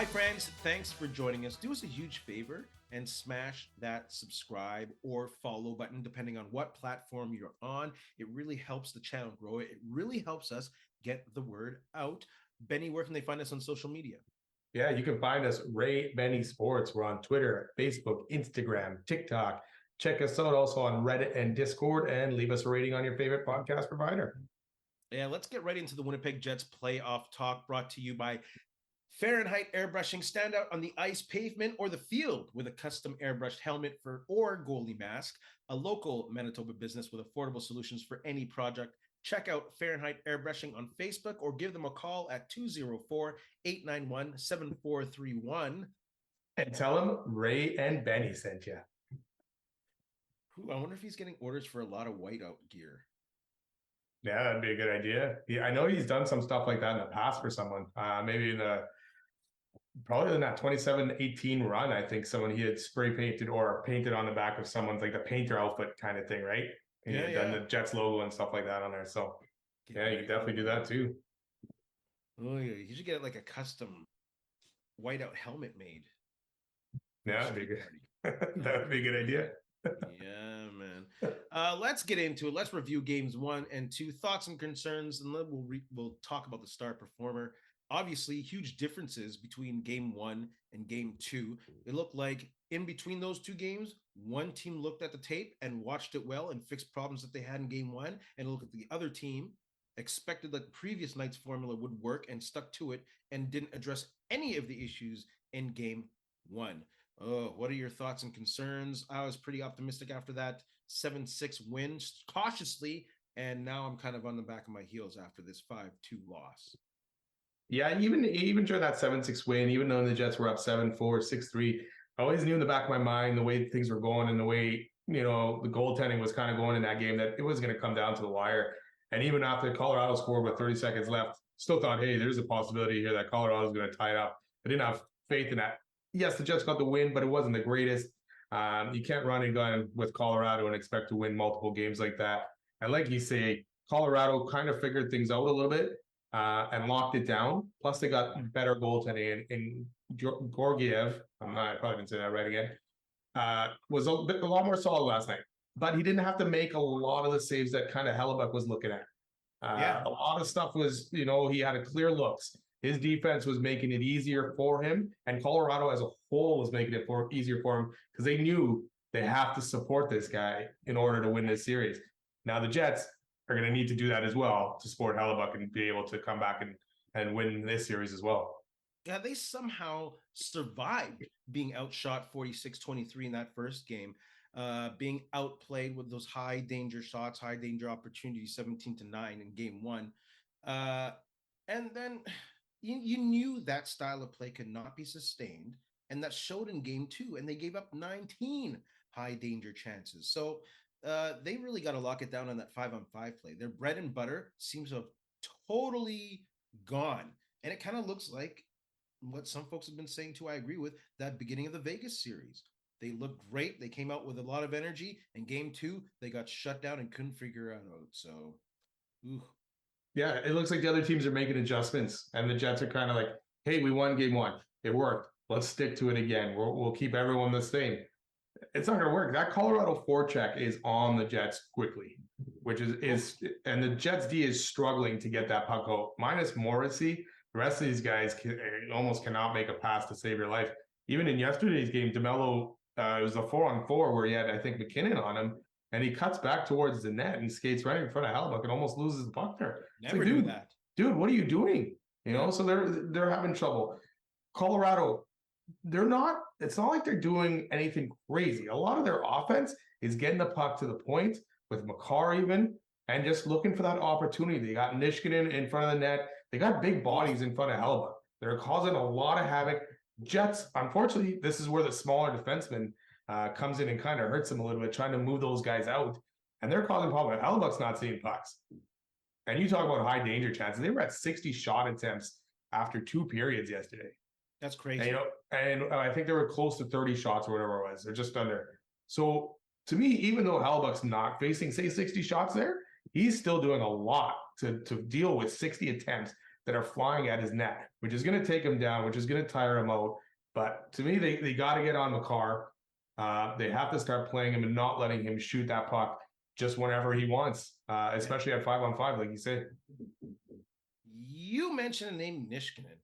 Hi, friends. Thanks for joining us. Do us a huge favor and smash that subscribe or follow button, depending on what platform you're on. It really helps the channel grow. It really helps us get the word out. Benny, where can they find us on social media? Yeah, you can find us Ray Benny Sports. We're on Twitter, Facebook, Instagram, TikTok. Check us out also on Reddit and Discord, and leave us a rating on your favorite podcast provider. Yeah, let's get right into the Winnipeg Jets playoff talk, brought to you by Fahrenheit Airbrushing. Stand out on the ice, pavement, or the field with a custom airbrushed helmet or goalie mask. A local Manitoba business with affordable solutions for any project. Check out Fahrenheit Airbrushing on Facebook or give them a call at 204-891-7431. And tell them Ray and Benny sent you. I wonder if he's getting orders for a lot of whiteout gear. Yeah, that'd be a good idea. I know he's done some stuff like that in the past for someone. Maybe probably in that 27-18 run, I think he had spray painted or painted on the back of someone's, like the painter outfit kind of thing, right? He had done the Jets logo and stuff like that on there. So yeah, you can definitely do that too. Oh yeah, you should get like a custom whiteout helmet made. Yeah, that'd be good. That would be a good idea. Yeah, man. Let's get into it. Let's review games 1 and 2, thoughts and concerns, and then we'll talk about the star performer. Obviously, huge differences between game 1 and game 2. It looked like in between those two games, one team looked at the tape and watched it well and fixed problems that they had in game 1, and looked at the other team, expected that the previous night's formula would work and stuck to it and didn't address any of the issues in game 1. Oh, what are your thoughts and concerns? I was pretty optimistic after that 7-6 win, cautiously, and now I'm kind of on the back of my heels after this 5-2 loss. Yeah, even during that 7-6 win, even though the Jets were up 7-4, 6-3, I always knew in the back of my mind the way things were going and the way, the goaltending was kind of going in that game, that it was going to come down to the wire. And even after Colorado scored with 30 seconds left, still thought, hey, there's a possibility here that Colorado's going to tie it up. I didn't have faith in that. Yes, the Jets got the win, but it wasn't the greatest. You can't run and gun with Colorado and expect to win multiple games like that. And like you say, Colorado kind of figured things out a little bit and locked it down. Plus, they got better goaltending. And Georgiev, I probably didn't say that right again, was a lot more solid last night. But he didn't have to make a lot of the saves that kind of Hellebuyck was looking at. A lot of stuff was, he had a clear looks. His defense was making it easier for him, and Colorado as a whole was making it easier for him because they knew they have to support this guy in order to win this series. Now the Jets are going to need to do that as well to support Hellebuyck and be able to come back and win this series as well. Yeah, they somehow survived being outshot 46-23 in that first game, being outplayed with those high danger shots, high danger opportunities, 17-9 in game 1. And then you knew that style of play could not be sustained, and that showed in game 2, and they gave up 19 high danger chances. So they really got to lock it down on that 5-on-5 play. Their bread and butter seems to have totally gone, and it kind of looks like what some folks have been saying too. I agree with that beginning of the Vegas series. They looked great. They came out with a lot of energy. In game 2, they got shut down and couldn't figure it out. So, yeah, it looks like the other teams are making adjustments, and the Jets are kind of like, hey, we won game 1. It worked. Let's stick to it again. We'll keep everyone the same. It's not going to work. That Colorado forecheck is on the Jets quickly, which is and the Jets D is struggling to get that puck out. Minus Morrissey, the rest of these guys almost cannot make a pass to save your life. Even in yesterday's game, DeMello, it was a 4-on-4 where he had, I think, McKinnon on him. And he cuts back towards the net and skates right in front of Hellebuyck and almost loses the puck there. Never do that. Dude, what are you doing? So they're having trouble. Colorado, it's not like they're doing anything crazy. A lot of their offense is getting the puck to the point with Makar even and just looking for that opportunity. They got Niskanen in front of the net. They got big bodies in front of Hellebuyck. They're causing a lot of havoc. Jets, unfortunately, this is where the smaller defenseman comes in and kind of hurts them a little bit, trying to move those guys out. And they're causing problems. Hellebuyck's not seeing pucks. And you talk about high danger chances. They were at 60 shot attempts after 2 periods yesterday. That's crazy. And I think they were close to 30 shots or whatever it was. They're just under. So to me, even though Hellebuyck's not facing, say, 60 shots there, he's still doing a lot to deal with 60 attempts. that are flying at his net, which is going to take him down, which is going to tire him out. But to me, they got to get on Makar. They have to start playing him and not letting him shoot that puck just whenever he wants, especially at 5-on-5, like you said. You mentioned the name Niskanen.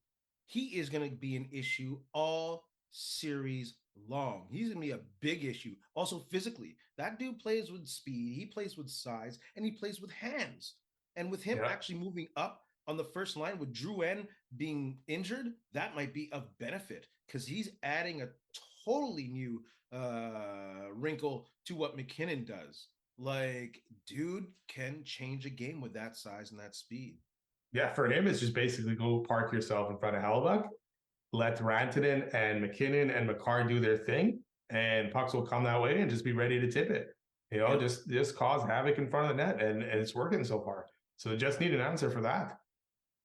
He is going to be an issue all series long. He's going to be a big issue. Also physically, that dude plays with speed. He plays with size, and he plays with hands. And with him actually moving up on the first line with Drouin being injured, that might be of benefit because he's adding a totally new wrinkle to what McKinnon does. Like, dude can change a game with that size and that speed. Yeah, for him, it's just basically go park yourself in front of Hellebuyck, let Rantanen and McKinnon and Makar do their thing, and pucks will come that way and just be ready to tip it. You know, just cause havoc in front of the net, and it's working so far. So they just need an answer for that.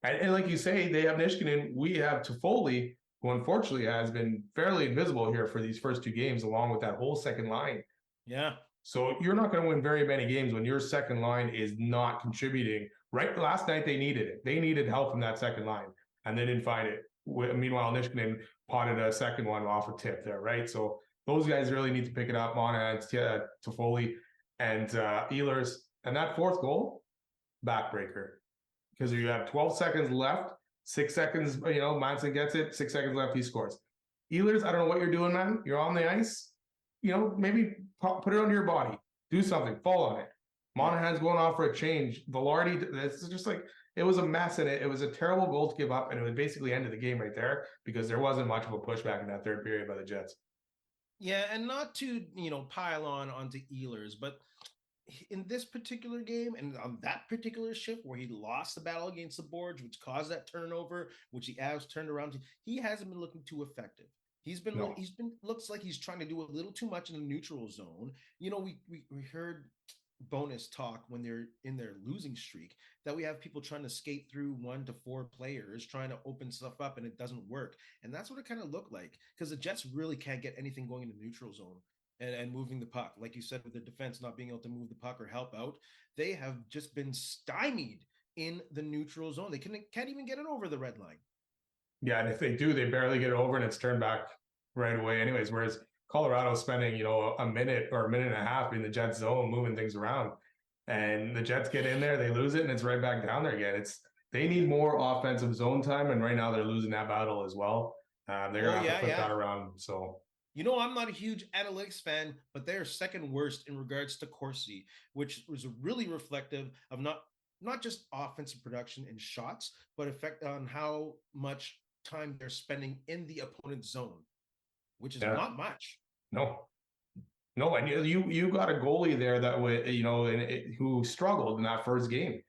And like you say, they have Niskanen. We have Toffoli, who unfortunately has been fairly invisible here for these first two games, along with that whole second line. Yeah. So you're not going to win very many games when your second line is not contributing. Right, last night they needed it. They needed help from that second line, and they didn't find it. Meanwhile, Niskanen potted a second one off a tip there, right? So those guys really need to pick it up. Monahan, Toffoli, and Ehlers. And that fourth goal, backbreaker. Because you have 12 seconds left, 6 seconds, Manson gets it, 6 seconds left, he scores. Ehlers, I don't know what you're doing, man. You're on the ice. Maybe put it under your body. Do something. Fall on it. Monahan's going off for a change. Velarde, it's just like, it was a mess, and it was a terrible goal to give up, and it was basically end of the game right there because there wasn't much of a pushback in that third period by the Jets. Yeah, and not to, pile onto Ehlers, but in this particular game and on that particular shift where he lost the battle against the boards, which caused that turnover, which the Avs turned around to, he hasn't been looking too effective. He's been looks like he's trying to do a little too much in the neutral zone. We heard bonus talk when they're in their losing streak that we have people trying to skate through 1 to 4 players trying to open stuff up, and it doesn't work. And that's what it kind of looked like because the Jets really can't get anything going in the neutral zone and moving the puck. Like you said, with their defense not being able to move the puck or help out, they have just been stymied in the neutral zone. They can't even get it over the red line. Yeah, and if they do, they barely get it over, and it's turned back right away anyways, whereas Colorado's spending, a minute or a minute and a half in the Jets zone moving things around, and the Jets get in there, they lose it, and it's right back down there again. They need more offensive zone time, and right now they're losing that battle as well. They're going to have to flip that around. So, I'm not a huge analytics fan, but they're second worst in regards to Corsi, which was really reflective of not just offensive production and shots, but effect on how much time they're spending in the opponent's zone, which is not much. No, and you got a goalie there that way, who struggled in that first game,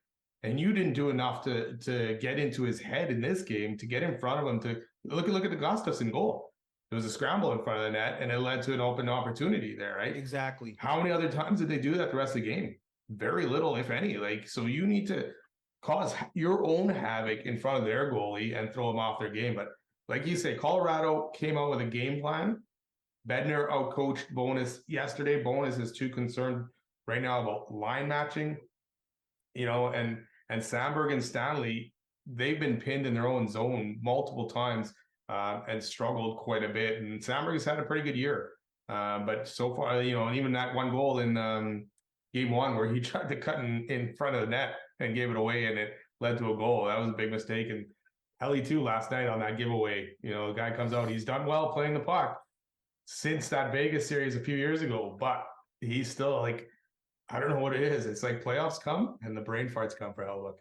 and you didn't do enough to get into his head in this game, to get in front of him, to look at the Gustafsson goal. It was a scramble in front of the net, and it led to an open opportunity there, right? Exactly. How many other times did they do that the rest of the game? Very little, if any. So you need to cause your own havoc in front of their goalie and throw them off their game. But like you say, Colorado came out with a game plan. Bednar outcoached Bowness yesterday. Bowness is too concerned right now about line matching, and Samberg and Stanley, they've been pinned in their own zone multiple times and struggled quite a bit. And Samberg has had a pretty good year. But so far, and even that one goal in game 1 where he tried to cut in front of the net and gave it away, and it led to a goal. That was a big mistake. And Ellie too last night on that giveaway. The guy comes out, he's done well playing the puck since that Vegas series a few years ago, but he's still like, I don't know what it is. It's like playoffs come and the brain farts come for Hellebuyck.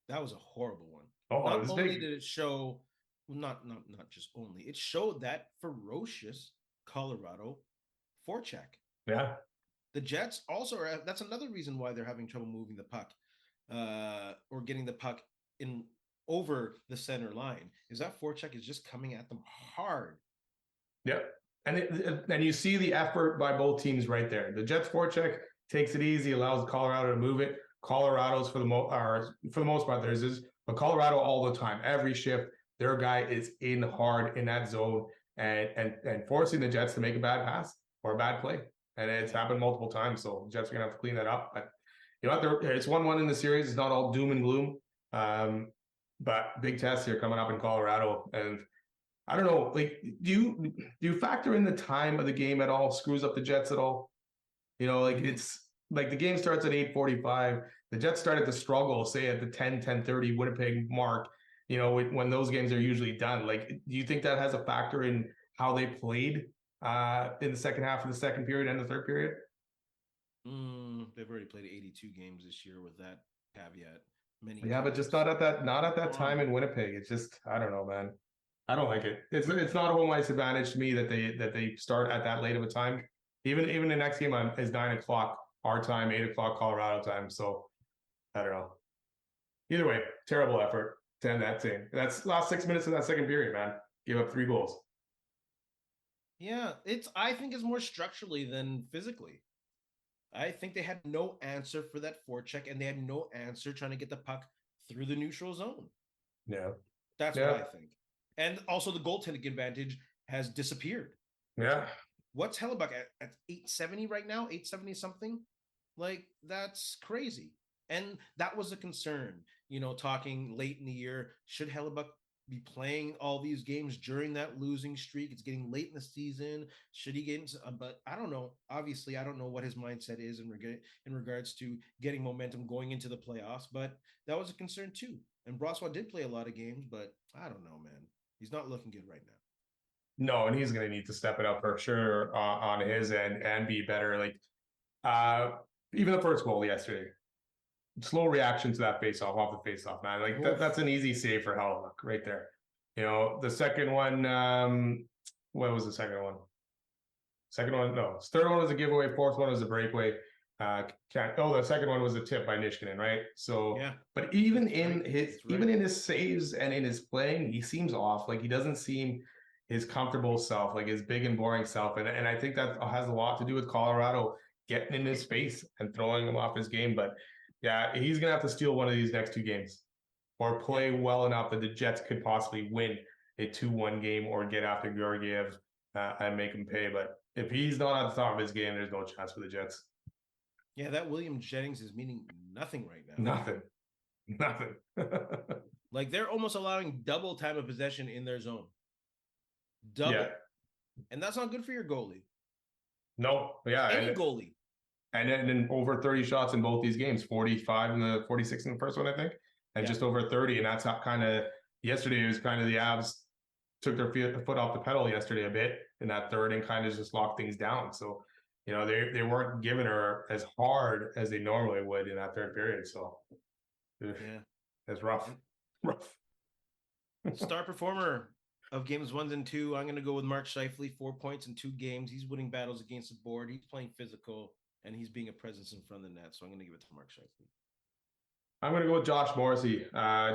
That was a horrible one. Not only did it show, not just only, it showed that ferocious Colorado forecheck. Yeah. The Jets also that's another reason why they're having trouble moving the puck or getting the puck in over the center line, is that forecheck is just coming at them hard. Yep. And you see the effort by both teams right there. The Jets forecheck takes it easy, allows Colorado to move it. Colorado's for the most part, theirs is, but Colorado all the time, every shift, their guy is in hard in that zone and forcing the Jets to make a bad pass or a bad play. And it's happened multiple times. So the Jets are going to have to clean that up. But it's 1-1 in the series. It's not all doom and gloom. But big test here coming up in Colorado, and I don't know. Like, do you factor in the time of the game at all? Screws up the Jets at all? Like it's like the game starts at 8:45. The Jets started to struggle, say at the 10:30 Winnipeg mark. When those games are usually done. Like, do you think that has a factor in how they played in the second half of the second period and the third period? They've already played 82 games this year with that caveat. Yeah, but just not at that time in Winnipeg. It's just, I don't know, man. I don't like it. It's not a home ice advantage to me that they start at that late of a time. Even the next game is 9 o'clock our time, 8 o'clock Colorado time. So I don't know. Either way, terrible effort to end that thing. That's last 6 minutes of that second period, man. Gave up 3 goals. Yeah, I think it's more structurally than physically. I think they had no answer for that forecheck, and they had no answer trying to get the puck through the neutral zone. Yeah. That's what I think. And also the goaltending advantage has disappeared. Yeah. What's Hellebuyck at 870 right now? 870 something? Like, that's crazy. And that was a concern, talking late in the year. Should Hellebuyck be playing all these games during that losing streak? It's getting late in the season. Should he get into, but I don't know. Obviously, I don't know what his mindset is in regards to getting momentum going into the playoffs, but that was a concern too. And Brossoit did play a lot of games, but I don't know, man. He's not looking good right now. No, and he's going to need to step it up for sure on his end and be better. Like, even the first goal yesterday, slow reaction to that off the faceoff, man. Like that's an easy save for Hellebuyck right there. The second one, what was the second one? No, third one was a giveaway. Fourth one was a breakaway. The second one was a tip by Nishkinen, right? So, yeah. But even in his saves and in his playing, he seems off. Like, he doesn't seem his comfortable self, like his big and boring self. And I think that has a lot to do with Colorado getting in his face and throwing him off his game. But yeah, he's going to have to steal one of these next 2 games or play well enough that the Jets could possibly win a 2-1 game or get after Georgiev and make him pay. But if he's not at the top of his game, there's no chance for the Jets. Yeah, that William Jennings is meaning nothing right now. Nothing. Like, they're almost allowing double time of possession in their zone. Double. Yeah. And that's not good for your goalie. No, yeah. Any goalie. And then over 30 shots in both these games, 45 and the 46 in the first one, I think, and just over 30. And that's how yesterday it was kind of the Avs took their foot off the pedal yesterday a bit in that third and kind of just locked things down. So, they weren't giving her as hard as they normally would in that third period. So, yeah, it's rough. Star performer of games 1 and 2, I'm going to go with Mark Scheifele. 4 points in 2 games. He's winning battles against the board. He's playing physical, and he's being a presence in front of the net. So I'm going to give it to Mark Scheifele. I'm going to go with Josh Morrissey.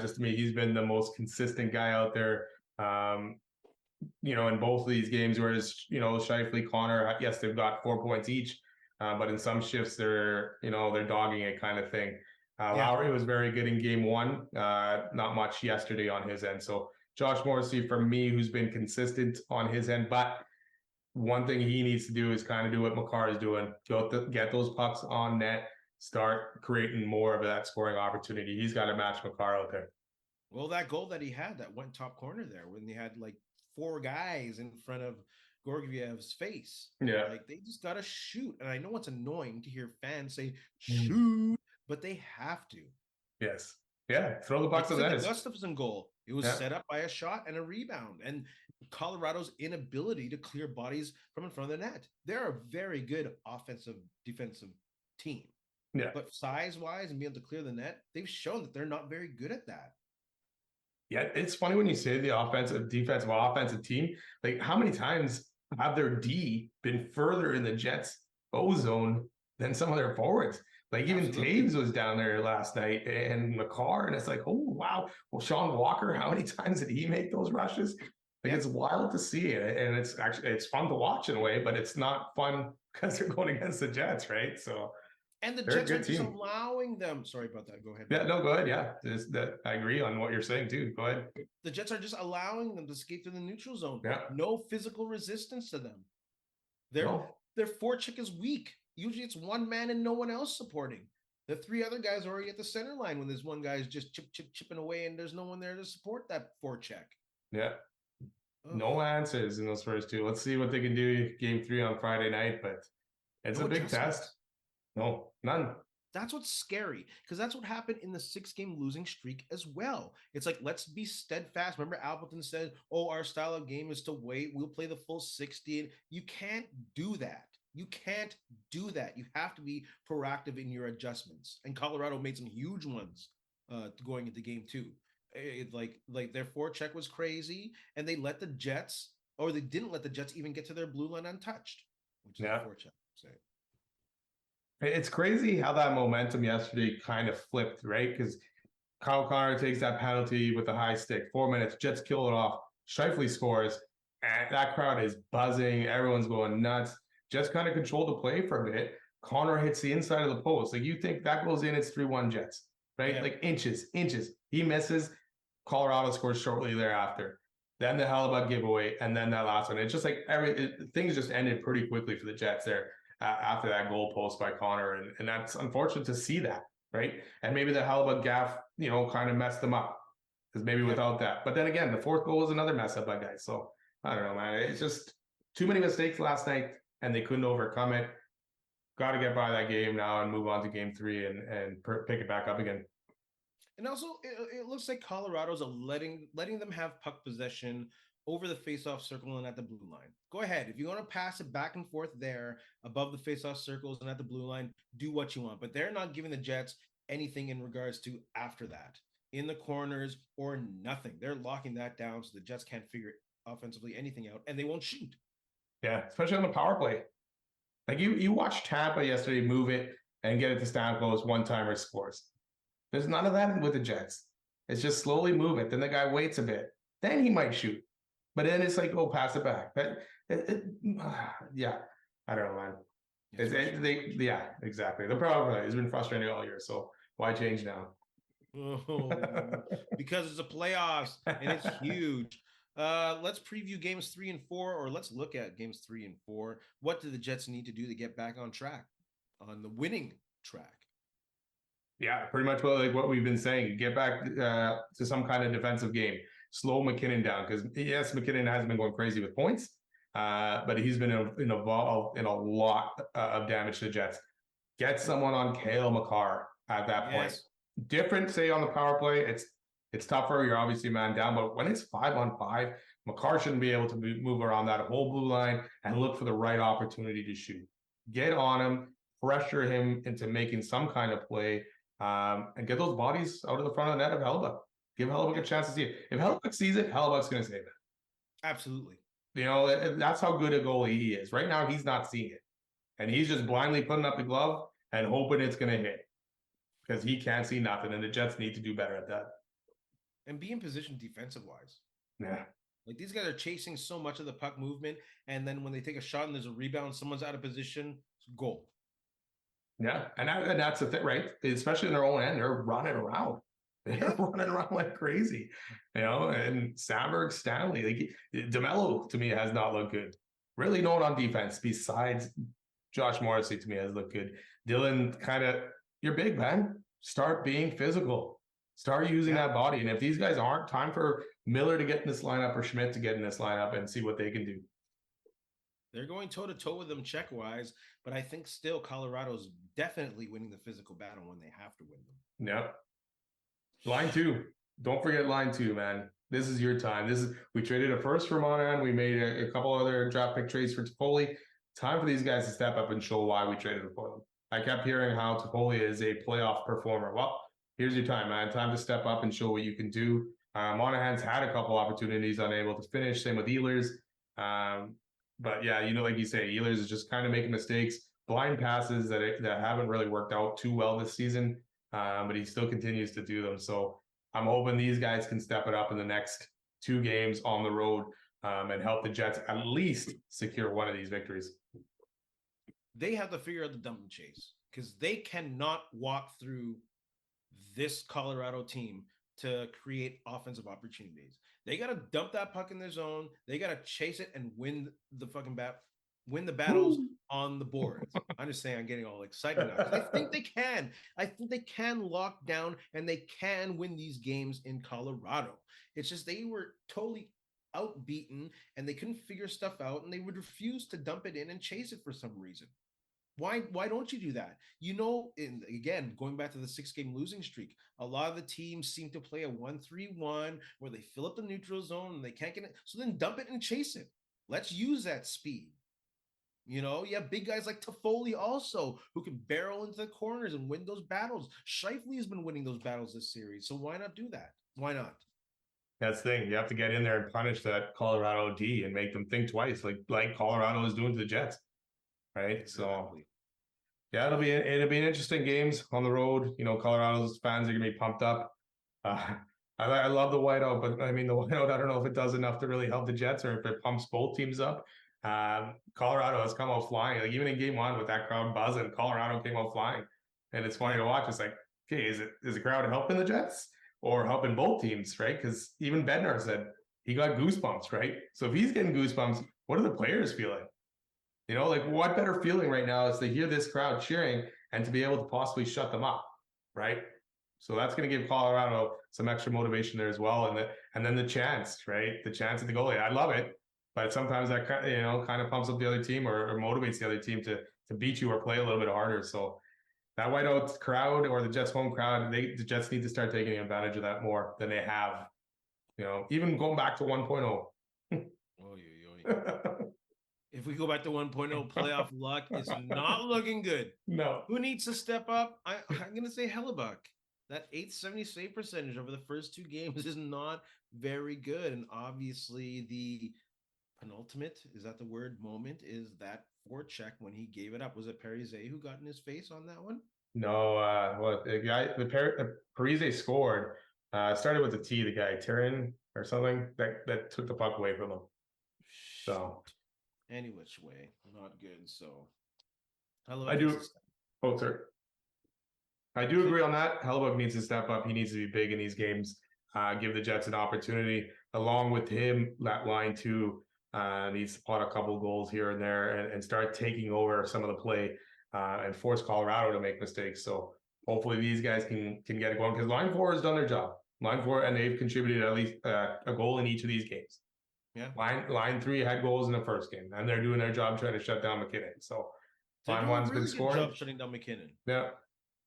Just to me, he's been the most consistent guy out there. In both of these games, whereas, Scheifele, Connor, yes, they've got 4 points each, but in some shifts they're dogging it kind of thing. Lowry was very good in game 1, not much yesterday on his end. So Josh Morrissey, for me, who's been consistent on his end, but one thing he needs to do is kind of do what Makar is doing, get those pucks on net, start creating more of that scoring opportunity. He's got to match Makar out there. Well, that goal that he had that went top corner there when they had like 4 guys in front of Georgiev's face. Yeah. Like, they just got to shoot. And I know it's annoying to hear fans say, shoot, but they have to. Yes. Yeah. Throw the pucks on the net. Gustafsson goal. It was set up by a shot and a rebound. And Colorado's inability to clear bodies from in front of the net. They're a very good defensive team. Yeah. But size-wise and being able to clear the net, they've shown that they're not very good at that. Yeah, it's funny when you say the offensive team, like, how many times have their D been further in the Jets' O zone than some of their forwards? Like, even Taves was down there last night and Makar, and it's like, oh, wow. Well, Sean Walker, how many times did he make those rushes? Like, it's wild to see it. And it's fun to watch in a way, but it's not fun because they're going against the Jets, right? So, and the Jets are just allowing them. Sorry about that. Go ahead. Yeah, no, go ahead. Yeah, I agree on what you're saying too. Go ahead. The Jets are just allowing them to skate through the neutral zone. Yeah. No physical resistance to them. Their forecheck is weak. Usually it's one man and no one else supporting. The three other guys are already at the center line when this one guy's just chipping away and there's no one there to support that forecheck. Yeah. No answers in those first two. Let's see what they can do game 3 on Friday night, but it's a big test. No, none. That's what's scary, because that's what happened in the 6-game losing streak as well. It's like, let's be steadfast. Remember, Appleton said, oh, our style of game is to wait. We'll play the full 60. You can't do that. You can't do that. You have to be proactive in your adjustments. And Colorado made some huge ones going into game 2. Like their forecheck was crazy, and they let the Jets, or they didn't let the Jets even get to their blue line untouched, which is the forecheck. So. It's crazy how that momentum yesterday kind of flipped, right? Because Kyle Connor takes that penalty with the high stick. 4 minutes, Jets kill it off. Scheifele scores, and that crowd is buzzing. Everyone's going nuts. Jets kind of controlled the play for a bit. Connor hits the inside of the post. Like, you think that goes in, it's 3-1 Jets, right? Yeah. Like inches. He misses. Colorado scores shortly thereafter. Then the Hellebuyck giveaway, and then that last one. It's just like things just ended pretty quickly for the Jets there after that goal post by Connor, and that's unfortunate to see that, right? And maybe the Hellebuyck gaff, kind of messed them up, because maybe without that. But then again, the fourth goal was another mess up by guys. So I don't know, man. It's just too many mistakes last night, and they couldn't overcome it. Got to get by that game now and move on to game 3 and pick it back up again. And also, it looks like Colorado's letting them have puck possession over the faceoff circle and at the blue line. Go ahead. If you want to pass it back and forth there above the faceoff circles and at the blue line, do what you want. But they're not giving the Jets anything in regards to after that, in the corners or nothing. They're locking that down so the Jets can't figure offensively anything out, and they won't shoot. Yeah, especially on the power play. Like you watched Tampa yesterday move it and get it to Stamkos, one-timer scores. There's none of that with the Jets. It's just slowly move it. Then the guy waits a bit. Then he might shoot. But then it's like, oh, pass it back. But yeah, I don't know, man. Yeah, exactly. The problem has been frustrating all year. So why change now? Because it's a playoffs and it's huge. Let's preview games 3 and 4, or let's look at games 3 and 4. What do the Jets need to do to get back on track, on the winning track? Yeah, pretty much what we've been saying. Get back to some kind of defensive game. Slow McKinnon down, because yes, McKinnon hasn't been going crazy with points, but he's been involved in a lot of damage to the Jets. Get someone on Cale Makar at that point. Different, say, on the power play. It's tougher. You're obviously man down, but when it's 5-on-5, Makar shouldn't be able to move around that whole blue line and look for the right opportunity to shoot. Get on him, pressure him into making some kind of play, and get those bodies out of the front of the net of Hellebuyck. Give Hellebuyck a chance to see it. If Hellebuyck sees it, Hellebuyck's going to save it. Absolutely. That's how good a goalie he is. Right now, he's not seeing it. And he's just blindly putting up the glove and hoping it's going to hit, because he can't see nothing, and the Jets need to do better at that. And be in position defensive-wise. Yeah. Like, these guys are chasing so much of the puck movement, and then when they take a shot and there's a rebound, someone's out of position, goal. Yeah, and that's the thing, right? Especially in their own end, they're running around. They're running around like crazy, and Samberg, Stanley, like Demko to me has not looked good. Really, no one on defense besides Josh Morrissey to me has looked good. Dylan, you're big, man. Start being physical. Start using that body. And if these guys aren't, time for Miller to get in this lineup or Schmidt to get in this lineup and see what they can do. They're going toe-to-toe with them check-wise, but I think still Colorado's definitely winning the physical battle when they have to win them. Yep. Line 2. Don't forget line 2, man. This is your time. We traded a first for Monahan. We made a couple other draft pick trades for Toffoli. Time for these guys to step up and show why we traded for them. I kept hearing how Toffoli is a playoff performer. Well, here's your time, man. Time to step up and show what you can do. Monahan's had a couple opportunities, unable to finish. Same with Ehlers. But yeah, like you say, Ehlers is just kind of making mistakes, blind passes that haven't really worked out too well this season. But he still continues to do them. So I'm hoping these guys can step it up in the next 2 games on the road and help the Jets at least secure one of these victories. They have to figure out the dump and chase, because they cannot walk through this Colorado team to create offensive opportunities. They got to dump that puck in their zone. They got to chase it and win the fucking bat. win the battles on the boards. I'm just saying I'm getting all excited now because I think they can. I think they can lock down and they can win these games in Colorado. It's just they were totally outbeaten and they couldn't figure stuff out and they would refuse to dump it in and chase it for some reason. Why don't you do that? Again, going back to the 6-game losing streak, a lot of the teams seem to play a 1-3-1 where they fill up the neutral zone and they can't get it. So then dump it and chase it. Let's use that speed. You have big guys like Toffoli also who can barrel into the corners and win those battles. Scheifele has been winning those battles this series. So why not do that? Why not? That's the thing. You have to get in there and punish that Colorado D and make them think twice, like Colorado is doing to the Jets. Right. Exactly. So yeah, it'll be an interesting games on the road. Colorado's fans are gonna be pumped up. I love the whiteout, but I mean the whiteout, I don't know if it does enough to really help the Jets or if it pumps both teams up. Colorado has come out flying. Like even in game 1 with that crowd buzzing, Colorado came out flying. And it's funny to watch. It's like, okay, is the crowd helping the Jets or helping both teams, right? Because even Bednar said he got goosebumps, right? So if he's getting goosebumps, what are the players feeling? What better feeling right now is to hear this crowd cheering and to be able to possibly shut them up, right? So that's going to give Colorado some extra motivation there as well, and then the chance, right? The chance at the goalie. I love it, but sometimes that kind of pumps up the other team or motivates the other team to beat you or play a little bit harder. So that whiteout crowd or the Jets home crowd, the Jets need to start taking advantage of that more than they have. Even going back to 1.0. If we go back to 1.0 playoff luck, it's not looking good. No. Who needs to step up? I'm going to say Hellebuyck. That 870 save percentage over the first 2 games is not very good. And obviously the penultimate, is that the word, moment, is that forecheck when he gave it up. Was it Parise who got in his face on that one? No, Parise scored. Started with a T, the guy, Tyrion or something, that took the puck away from him. So... any which way, not good. So I do. Oh, sorry. I do agree on that. Hellebuyck needs to step up. He needs to be big in these games. Give the Jets an opportunity. Along with him, that line too needs to pot a couple goals here and there and start taking over some of the play and force Colorado to make mistakes. So hopefully these guys can get it going because line 4 has done their job. Line 4, and they've contributed at least a goal in each of these games. Yeah. Line 3 had goals in the first game, and they're doing their job trying to shut down McKinnon. So line 1's been scoring. Job shutting down McKinnon. Yeah.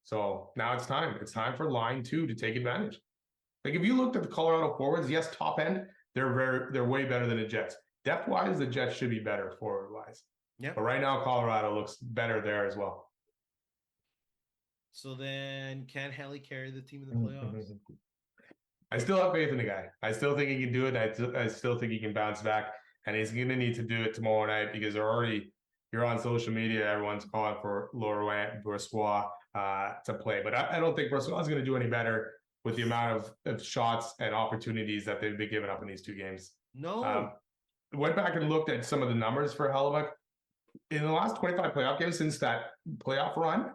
So now it's time. It's time for line 2 to take advantage. Like if you looked at the Colorado forwards, yes, top end, they're way better than the Jets. Depth wise, the Jets should be better forward wise. Yeah. But right now, Colorado looks better there as well. So then, can Helly carry the team in the playoffs? I still have faith in the guy. I still think he can do it. I still think he can bounce back, and he's going to need to do it tomorrow night because you're on social media. Everyone's calling for Laurent Brossoit to play, but I don't think Brossoit is going to do any better with the amount of shots and opportunities that they've been giving up in these 2 games. No. Went back and looked at some of the numbers for Hellebuyck. In the last 25 playoff games since that playoff run,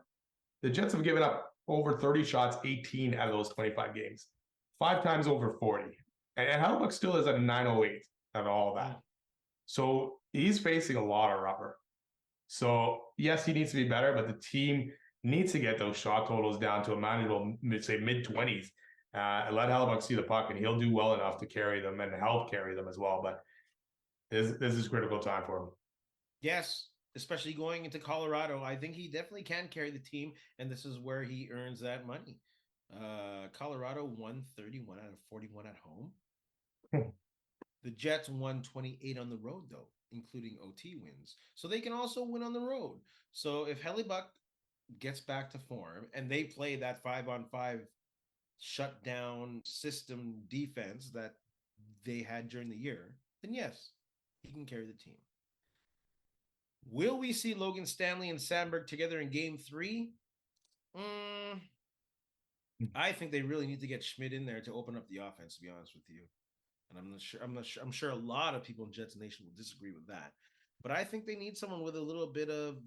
the Jets have given up over 30 shots, 18 out of those 25 games. 5 times over 40. And Hellebuyck still is at a 908 out of all of that. So he's facing a lot of rubber. So yes, he needs to be better, but the team needs to get those shot totals down to a manageable, say mid-20s. And let Hellebuyck see the puck, and he'll do well enough to carry them and help carry them as well. But this is critical time for him. Yes, especially going into Colorado. I think he definitely can carry the team, and this is where he earns that money. Colorado won 31 out of 41 at home. The Jets won 28 on the road, though, including OT wins. So they can also win on the road. So if Hellebuyck gets back to form and they play that 5-on-5 shutdown system defense that they had during the year, then yes, he can carry the team. Will we see Logan Stanley and Samberg together in game 3? I think they really need to get Schmidt in there to open up the offense, to be honest with you. And I'm sure a lot of people in Jets Nation will disagree with that. But I think they need someone with a little bit of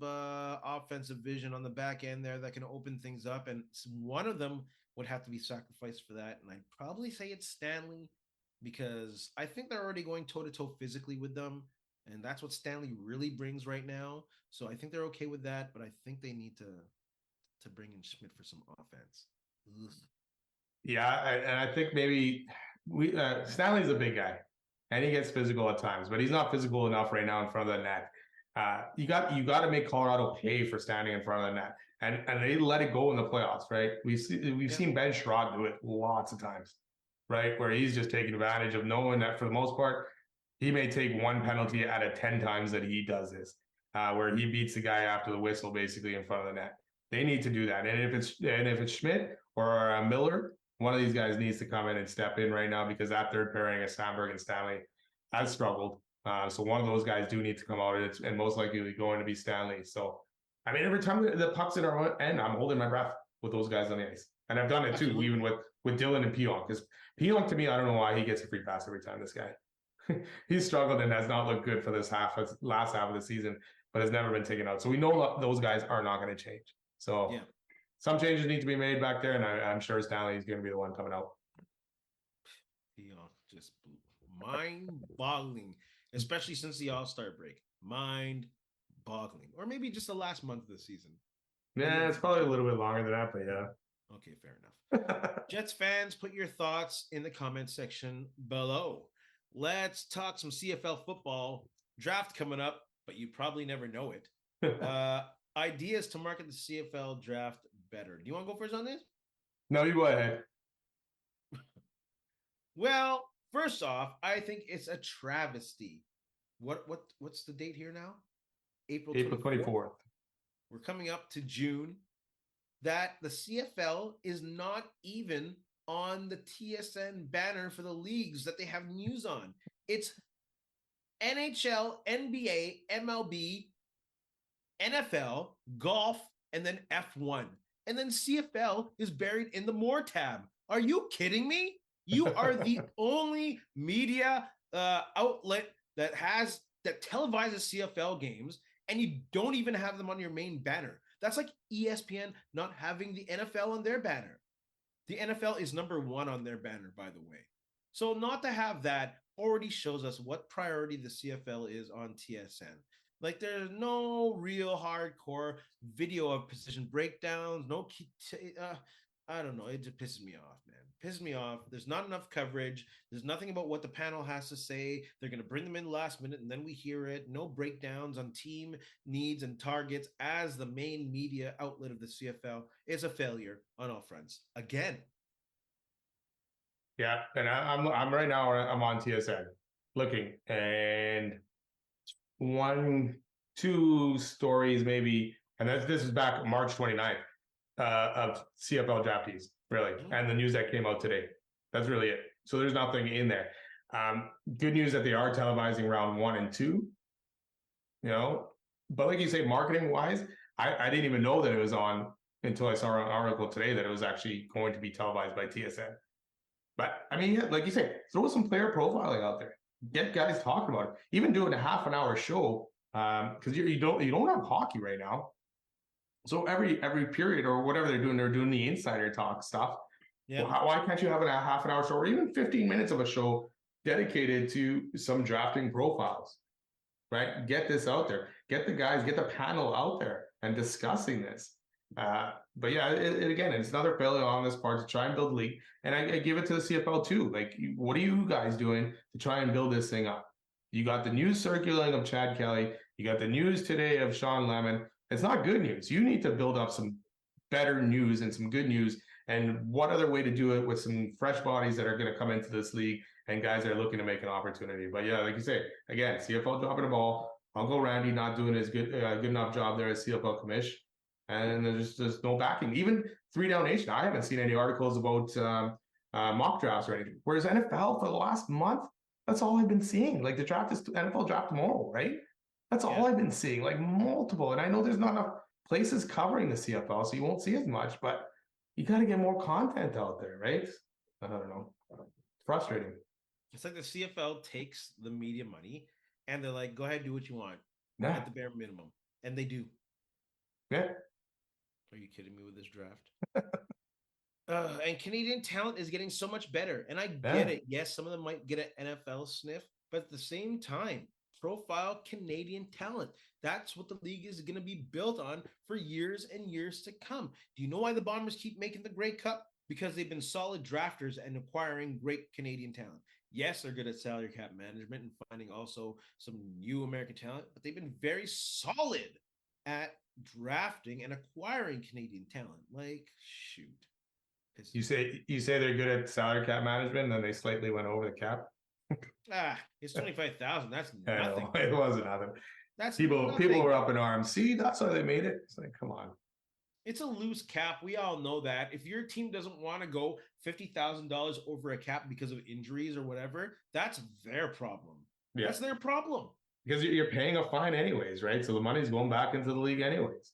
offensive vision on the back end there that can open things up. And one of them would have to be sacrificed for that. And I'd probably say it's Stanley because I think they're already going toe-to-toe physically with them. And that's what Stanley really brings right now. So I think they're okay with that, but I think they need to bring in Schmidt for some offense. Ugh. Yeah, and I think maybe Stanley's a big guy, and he gets physical at times, but he's not physical enough right now in front of the net. You got to make Colorado pay for standing in front of the net, and they let it go in the playoffs, right? We've seen Ben Sherrod do it lots of times, right, where he's just taking advantage of knowing that for the most part he may take one penalty out of 10 times that he does this, where he beats the guy after the whistle basically in front of the net. They need to do that, and if it's Schmidt or Miller, one of these guys needs to come in and step in right now because that third pairing of Samberg and Stanley has struggled. So one of those guys do need to come out, and most likely going to be Stanley. So, I mean, every time the puck's in our end, I'm holding my breath with those guys on the ice. And I've done it too, even with Dylan and Pionk. Because Pionk, to me, I don't know why he gets a free pass every time, this guy. He's struggled and has not looked good for this last half of the season, but has never been taken out. So we know those guys are not going to change. So yeah. Some changes need to be made back there, and I'm sure Stanley is going to be the one coming out. Just mind-boggling, especially since the All-Star break. Mind-boggling. Or maybe just the last month of the season. Yeah, it's probably a little bit longer than that, but yeah. Okay, fair enough. Jets fans, put your thoughts in the comment section below. Let's talk some CFL football. Draft coming up, but you probably never know it. Ideas to market the CFL draft better. Do you want to go first on this? No, you go ahead. Well, first off, I think it's a travesty. What's the date here now? April 24th. We're coming up to June. That the CFL is not even on the TSN banner for the leagues that they have news on. It's NHL, NBA, MLB, NFL, golf, and then F1. And then CFL is buried in the more tab. Are you kidding me? You are the only media outlet that televises CFL games, and you don't even have them on your main banner. That's like ESPN not having the NFL on their banner. The NFL is number one on their banner, by the way. So not to have that already shows us what priority the CFL is on TSN. Like, there's no real hardcore video of position breakdowns. I don't know. It just pisses me off, man. Pisses me off. There's not enough coverage. There's nothing about what the panel has to say. They're going to bring them in last minute, and then we hear it. No breakdowns on team needs and targets as the main media outlet of the CFL. It's a failure on all fronts. Again. Yeah, and I'm right now, I'm on TSN looking, and 1-2 stories maybe, and this is back March 29th of CFL draftees, really, and the news that came out today. That's really it. So there's nothing in there. Good news that they are televising round 1 and 2, but like you say, marketing wise, I didn't even know that it was on until I saw an article today that it was actually going to be televised by TSN. But I mean, yeah, like you say, throw some player profiling out there. Get guys talking about it. Even doing a half an hour show, because you don't have hockey right now. So every period or whatever they're doing the insider talk stuff. Yeah. Well, why can't you have a half an hour show or even 15 minutes of a show dedicated to some drafting profiles? Right? Get this out there. Get the guys, get the panel out there and discussing this. But yeah, again, it's another failure on this part to try and build a league. And I give it to the CFL too. Like, what are you guys doing to try and build this thing up? You got the news circulating of Chad Kelly. You got the news today of Shawn Lemon. It's not good news. You need to build up some better news and some good news. And what other way to do it with some fresh bodies that are going to come into this league and guys that are looking to make an opportunity. But yeah, like you say, again, CFL dropping the ball. Uncle Randy not doing his good enough job there as CFL commish. And there's no backing. Even 3 Down Nation, I haven't seen any articles about mock drafts or anything. Whereas NFL for the last month, that's all I've been seeing. Like, the draft is NFL draft tomorrow, right? That's all I've been seeing, like multiple. And I know there's not enough places covering the CFL, so you won't see as much, but you got to get more content out there, right? I don't know. It's frustrating. It's like the CFL takes the media money and they're like, go ahead, do what you want at the bare minimum. And they do. Yeah. Are you kidding me with this draft? And Canadian talent is getting so much better. And I get it. Yes, some of them might get an NFL sniff, but at the same time, profile Canadian talent. That's what the league is going to be built on for years and years to come. Do you know why the Bombers keep making the Grey Cup? Because they've been solid drafters and acquiring great Canadian talent. Yes, they're good at salary cap management and finding also some new American talent, but they've been very solid at drafting and acquiring Canadian talent. Like, shoot. You say they're good at salary cap management, and then they slightly went over the cap. It's 25,000. That's I nothing. know, it wasn't nothing. That's people nothing. were up in arms. See, that's why they made it. It's like, come on. It's a loose cap. We all know that. If your team doesn't want to go $50,000 over a cap because of injuries or whatever, that's their problem. Yeah. That's their problem. Because you're paying a fine anyways, right? So the money's going back into the league anyways.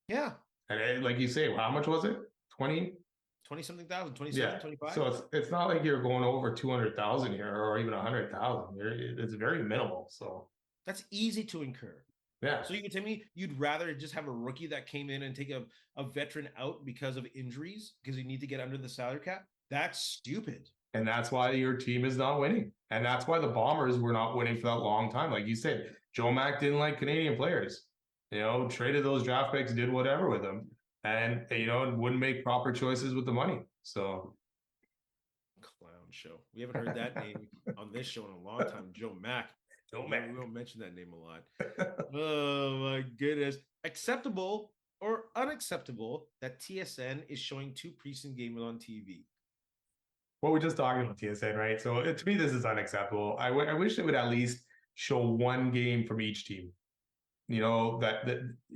Yeah. And like you say, how much was it? 20-something thousand, 27, 25. So it's not like you're going over 200,000 here or even 100,000. It's very minimal. So that's easy to incur. Yeah. So you can tell me you'd rather just have a rookie that came in and take a veteran out because of injuries because you need to get under the salary cap? That's stupid. And that's why your team is not winning. And that's why the Bombers were not winning for that long time. Like you said, Joe Mack didn't like Canadian players. Traded those draft picks, did whatever with them. And, wouldn't make proper choices with the money. So. Clown show. We haven't heard that name on this show in a long time. Joe Mack. We don't mention that name a lot. Oh, my goodness. Acceptable or unacceptable that TSN is showing 2 preseason games on TV? Well, we're just talking about TSN, right? So to me, this is unacceptable. I wish they would at least show 1 game from each team. So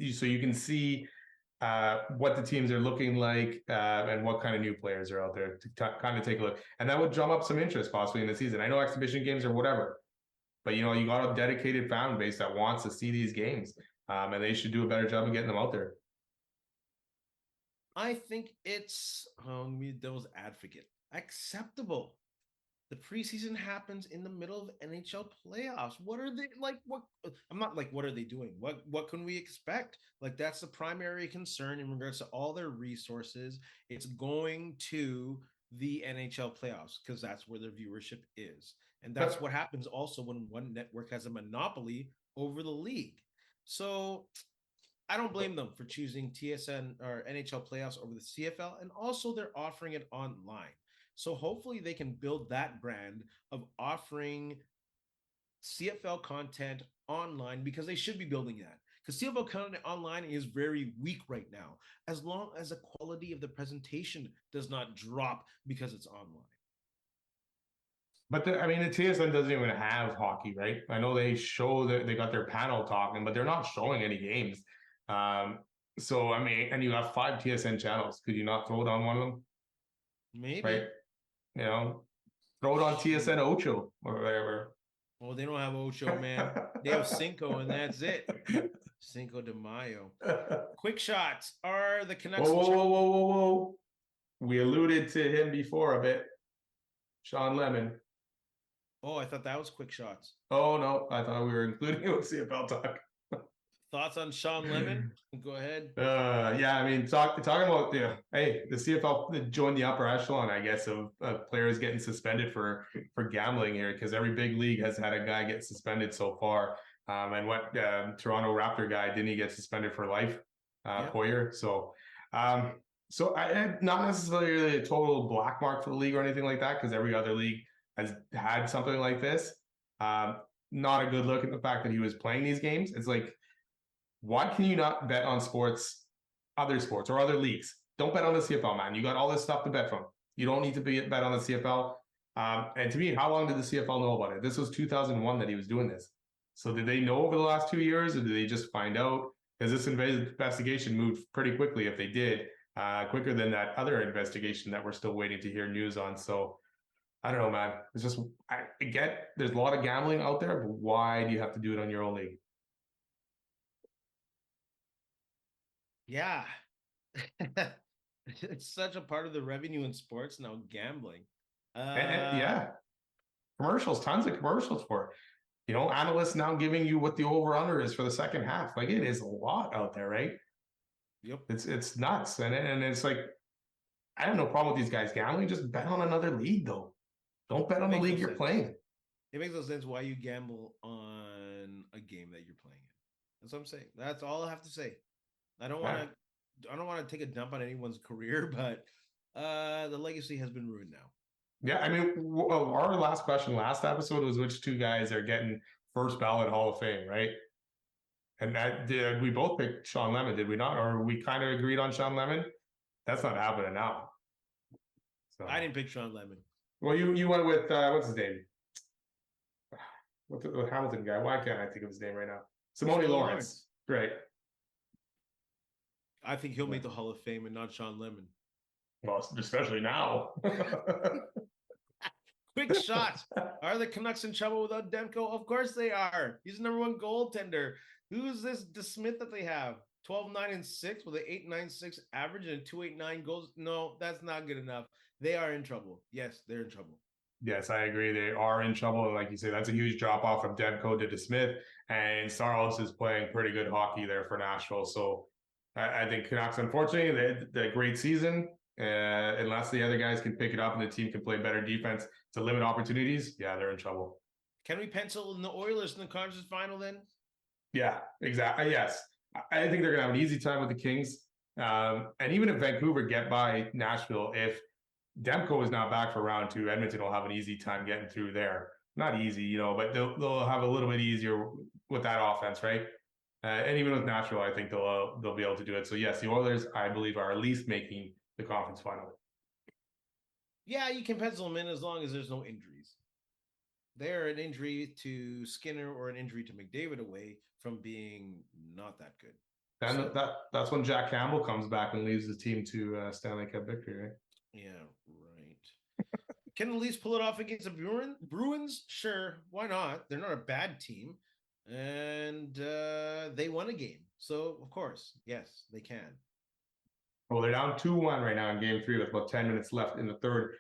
you can see what the teams are looking like and what kind of new players are out there to kind of take a look. And that would drum up some interest possibly in the season. I know exhibition games or whatever, but you got a dedicated fan base that wants to see these games, and they should do a better job of getting them out there. I think it's devil's advocate. Acceptable. The preseason happens in the middle of NHL playoffs. What are they like? What I'm not like, what are they doing? What can we expect? Like, that's the primary concern in regards to all their resources. It's going to the NHL playoffs because that's where their viewership is. And that's what happens also when one network has a monopoly over the league. So I don't blame them for choosing TSN or NHL playoffs over the CFL. And also they're offering it online. So hopefully they can build that brand of offering CFL content online, because they should be building that. Because CFL content online is very weak right now, as long as the quality of the presentation does not drop because it's online. But the TSN doesn't even have hockey, right? I know they show that they got their panel talking, but they're not showing any games. And you have 5 TSN channels. Could you not throw it on one of them? Maybe. Right? Throw it on TSN Ocho or whatever. Well, they don't have Ocho, man. They have Cinco, and that's it. Cinco de Mayo. Quick shots. Are the Canucks... Whoa. We alluded to him before a bit. Shawn Lemon. Oh, I thought that was quick shots. Oh, no. I thought we were including it with CFL Talk. Thoughts on Shawn Lemon? Go ahead. Talking about the CFL joined the upper echelon, I guess, of players getting suspended for gambling here, because every big league has had a guy get suspended so far. And what Toronto Raptor guy, didn't he get suspended for life? Poyer. So I not necessarily a total black mark for the league or anything like that, because every other league has had something like this. Not a good look at the fact that he was playing these games. It's like, why can you not bet on other sports or other leagues? Don't bet on the CFL, man. You got all this stuff to bet from. You don't need to bet on the CFL. And to me, how long did the CFL know about it? This was 2001 that he was doing this. So did they know over the last 2 years, or did they just find out? Because this investigation moved pretty quickly, if they did, quicker than that other investigation that we're still waiting to hear news on. So I don't know, man. It's just, I get there's a lot of gambling out there, but why do you have to do it on your own league? Yeah. It's such a part of the revenue in sports now, gambling. Commercials, tons of commercials for it. Analysts now giving you what the over-under is for the second half. Like, it is a lot out there, right? Yep. It's nuts. And it's like, I have no problem with these guys gambling. Just bet on another league, though. Don't bet on the league you're playing. It makes no sense why you gamble on a game that you're playing in. That's what I'm saying. That's all I have to say. I don't want to take a dump on anyone's career, but the legacy has been ruined now. Yeah, I mean, our last question last episode was which two guys are getting first ballot Hall of Fame, right? And that we both picked Shawn Lemon, did we not? Or we kind of agreed on Shawn Lemon? That's not happening now. So I didn't pick Shawn Lemon. Well, you went with what's his name? What's the Hamilton guy? Why can't I think of his name right now? Simone Lawrence. Great. I think he'll make the Hall of Fame and not Shawn Lemon. Well, especially now. Quick shot. Are the Canucks in trouble without Demko? Of course they are. He's the #1 goaltender. Who's this DeSmith that they have? 12-9-6 with an 8.96 average and 2.89 goals. No, that's not good enough. They are in trouble. Yes, they're in trouble. Yes, I agree. They are in trouble. And like you say, that's a huge drop off from Demko to DeSmith. And Saros is playing pretty good hockey there for Nashville. So I think Canucks, unfortunately, they had a great season. Unless the other guys can pick it up and the team can play better defense to limit opportunities, yeah, they're in trouble. Can we pencil in the Oilers in the conference final then? Yeah, exactly. Yes. I think they're going to have an easy time with the Kings. And even if Vancouver get by Nashville, if Demko is not back for round 2, Edmonton will have an easy time getting through there. Not easy, but they'll have a little bit easier with that offense, right? And even with Nashville, I think they'll be able to do it. So yes, the Oilers, I believe, are at least making the conference final. Yeah, you can pencil them in as long as there's no injuries. They're an injury to Skinner or an injury to McDavid away from being not that good. And that's when Jack Campbell comes back and leads the team to Stanley Cup victory, right? Yeah, right. Can the Leafs pull it off against the Bruins? Sure, why not? They're not a bad team, and they won a game. So, of course, yes, they can. Well, they're down 2-1 right now in Game 3 with about 10 minutes left in the third.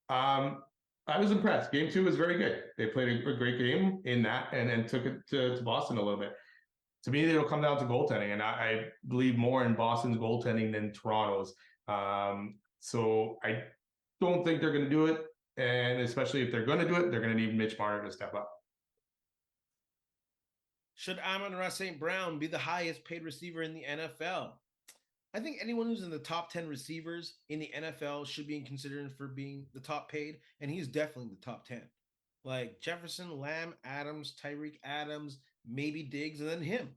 I was impressed. Game 2 was very good. They played a great game in that and took it to Boston a little bit. To me, it'll come down to goaltending, and I believe more in Boston's goaltending than Toronto's. So I don't think they're going to do it, and especially if they're going to do it, they're going to need Mitch Marner to step up. Should Amon-Ra St. Brown be the highest paid receiver in the NFL? I think anyone who's in the top 10 receivers in the NFL should be considered for being the top paid, and he's definitely in the top 10. Like Jefferson, Lamb, Adams, Tyreek Adams, maybe Diggs, and then him.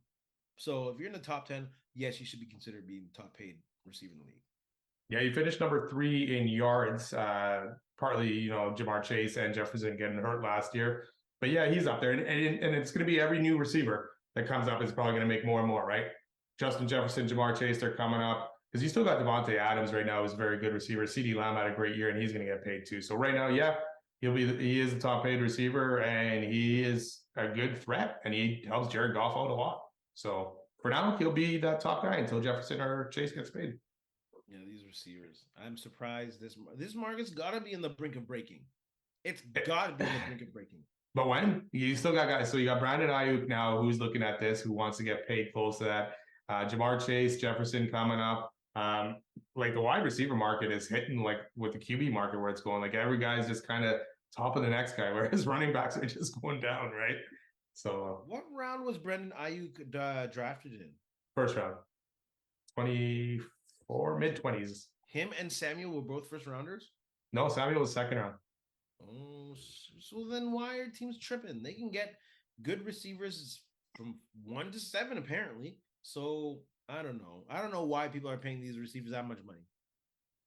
So if you're in the top 10, yes, you should be considered being the top paid receiver in the league. Yeah, you finished number 3 in yards, partly, Jamar Chase and Jefferson getting hurt last year. But yeah, he's up there. And it's going to be every new receiver that comes up is probably going to make more and more, right? Justin Jefferson, Jamar Chase, they're coming up. Because you still got Devontae Adams right now, who's a very good receiver. CeeDee Lamb had a great year, and he's going to get paid too. So right now, yeah, he is a top paid receiver, and he is a good threat, and he helps Jared Goff out a lot. So for now, he'll be that top guy until Jefferson or Chase gets paid. Yeah, these receivers. I'm surprised this market's got to be in the brink of breaking. It's got to be in the brink of breaking. But when? You still got guys. So you got Brandon Ayuk now, who's looking at this, who wants to get paid close to that. Jamar Chase, Jefferson coming up. Like the wide receiver market is hitting like with the QB market where it's going. Like every guy's just kind of top of the next guy, whereas running backs are just going down, right? So what round was Brandon Ayuk drafted in? First round. 24, mid-20s. Him and Samuel were both first rounders? No, Samuel was second round. Oh, so then why are teams tripping? They can get good receivers from 1 to 7 apparently. So I don't know. I don't know why people are paying these receivers that much money.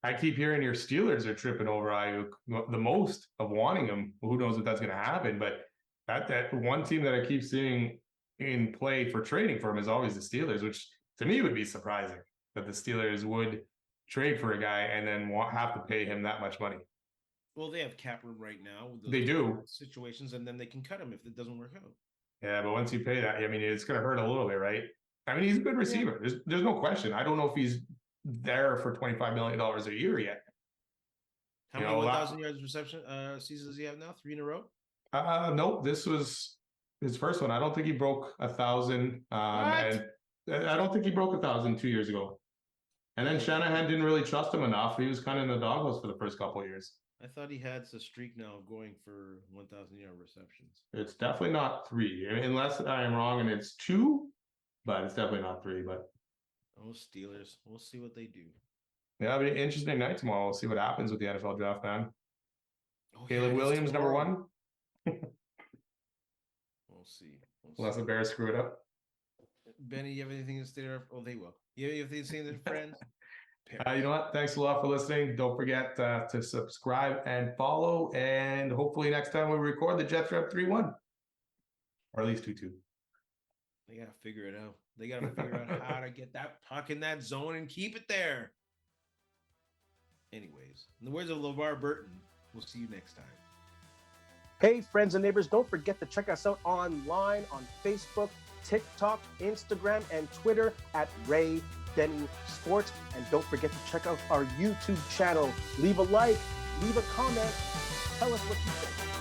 I keep hearing your Steelers are tripping over Ayuk the most of wanting him. Who knows if that's going to happen? But that one team that I keep seeing in play for trading for him is always the Steelers, which to me would be surprising that the Steelers would trade for a guy and then have to pay him that much money. Well, they have cap room right now. With they do situations, and then they can cut him if it doesn't work out. Yeah, but once you pay that, I mean, it's going to hurt a little bit, right? I mean, he's a good receiver. Yeah. There's no question. I don't know if he's there for $25 million a year yet. How many 1,000 yards reception seasons does he have now? 3 in a row? Nope. This was his first one. I don't think he broke 1,000. And I don't think he broke 1,000 2 years ago. And then Shanahan didn't really trust him enough. He was kind of in the doghouse for the first couple of years. I thought he had a streak now of going for 1,000-yard receptions. It's definitely not 3, unless I am wrong and it's 2, but it's definitely not 3. But Steelers, we'll see what they do. Yeah, it'll be an interesting night tomorrow. We'll see what happens with the NFL draft, man. Caleb Yeah, Williams, number 1. We'll see. Unless the Bears screw it up. Benny, you have anything to say there? Oh, they will. You have anything to say to their friends? You know what? Thanks a lot for listening. Don't forget to subscribe and follow. And hopefully next time we record, the Jets are up 3-1. Or at least 2-2. They got to figure it out. They got to figure out how to get that puck in that zone and keep it there. Anyways, in the words of LeVar Burton, we'll see you next time. Hey, friends and neighbors, don't forget to check us out online on Facebook, TikTok, Instagram, and Twitter at Ray Benny Sports. And don't forget to check out our YouTube channel. Leave a like, leave a comment, tell us what you think.